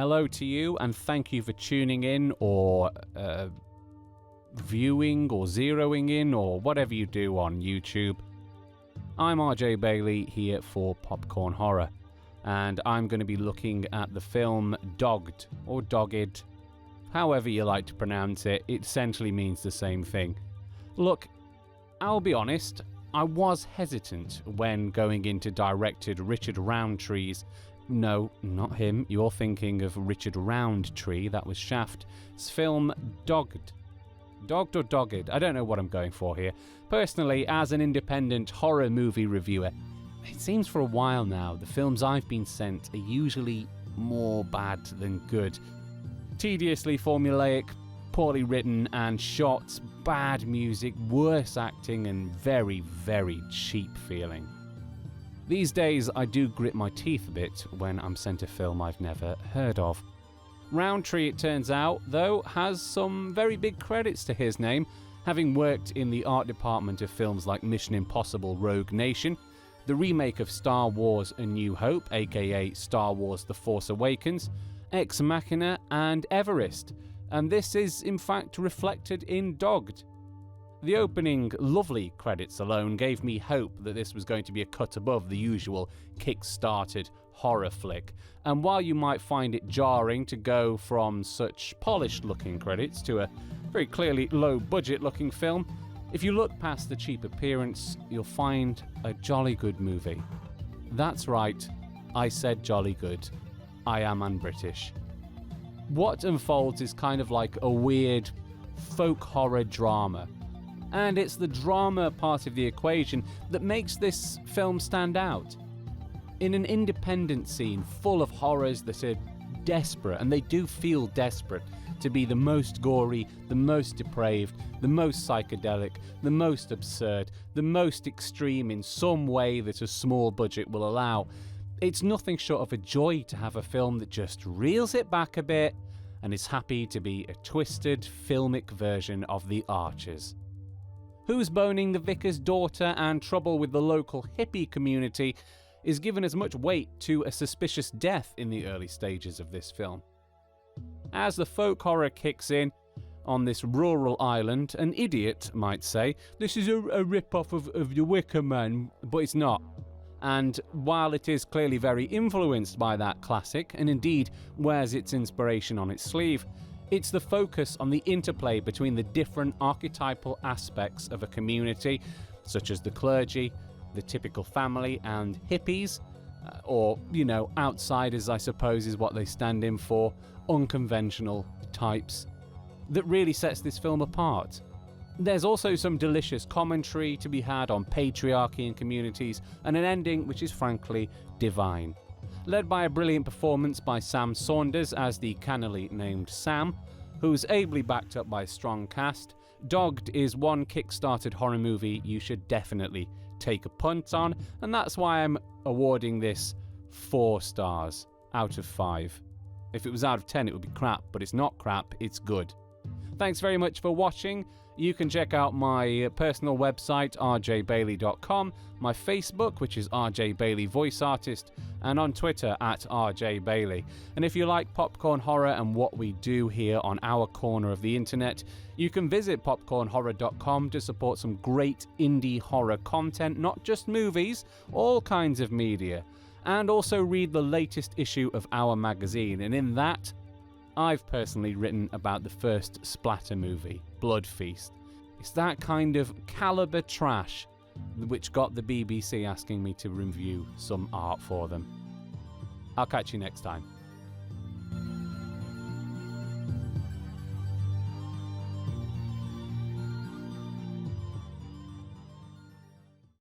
hello to you, and thank you for tuning in or viewing or zeroing in or whatever you do on YouTube. I'm RJ Bayley here for Popcorn Horror, and I'm going to be looking at the film Dogged, or Dogged, however you like to pronounce it. It essentially means the same thing. Look, I'll be honest, I was hesitant when going into director Richard Roundtree's, no, not him, you're thinking of Richard Roundtree, that was Shaft's film Dogged. Dogged or Dogged, I don't know what I'm going for here. Personally, as an independent horror movie reviewer, it seems for a while now the films I've been sent are usually more bad than good. Tediously formulaic, poorly written and shot, bad music, worse acting and very, very cheap feeling. These days I do grit my teeth a bit when I'm sent a film I've never heard of. Roundtree, it turns out, though, has some very big credits to his name, having worked in the art department of films like Mission Impossible Rogue Nation, the remake of Star Wars A New Hope, aka Star Wars The Force Awakens, Ex Machina and Everest, and this is in fact reflected in Dogged. The opening lovely credits alone gave me hope that this was going to be a cut above the usual kick-started horror flick, and while you might find it jarring to go from such polished looking credits to a very clearly low budget looking film, if you look past the cheap appearance, you'll find a jolly good movie. That's right, I said jolly good. I am un-British. What unfolds is kind of like a weird folk horror drama, and it's the drama part of the equation that makes this film stand out. In an independent scene full of horrors that are desperate, and they do feel desperate, to be the most gory, the most depraved, the most psychedelic, the most absurd, the most extreme in some way that a small budget will allow, it's nothing short of a joy to have a film that just reels it back a bit and is happy to be a twisted, filmic version of The Archers. Who's Boning the Vicar's Daughter and trouble with the local hippie community is given as much weight to a suspicious death in the early stages of this film. As the folk horror kicks in on this rural island, an idiot might say, this is a rip-off of The Wicker Man, but it's not. And while it is clearly very influenced by that classic, and indeed wears its inspiration on its sleeve, it's the focus on the interplay between the different archetypal aspects of a community, such as the clergy, the typical family, and hippies, or, outsiders, I suppose is what they stand in for, unconventional types, that really sets this film apart. There's also some delicious commentary to be had on patriarchy in communities, and an ending which is frankly divine. Led by a brilliant performance by Sam Saunders as the cannily named Sam, who's ably backed up by a strong cast, Dogged is one kick-started horror movie you should definitely take a punt on, and that's why I'm awarding this 4 stars out of 5. If it was out of 10 it would be crap, but it's not crap, it's good. Thanks very much for watching. You can check out my personal website, rjbayley.com, my Facebook, which is RJ Bayley Voice Artist, and on Twitter at RJ Bayley. And if you like popcorn horror and what we do here on our corner of the internet, you can visit popcornhorror.com to support some great indie horror content, not just movies, all kinds of media. And also read the latest issue of our magazine, and in that, I've personally written about the first splatter movie, Blood Feast. It's that kind of calibre trash which got the BBC asking me to review some art for them. I'll catch you next time.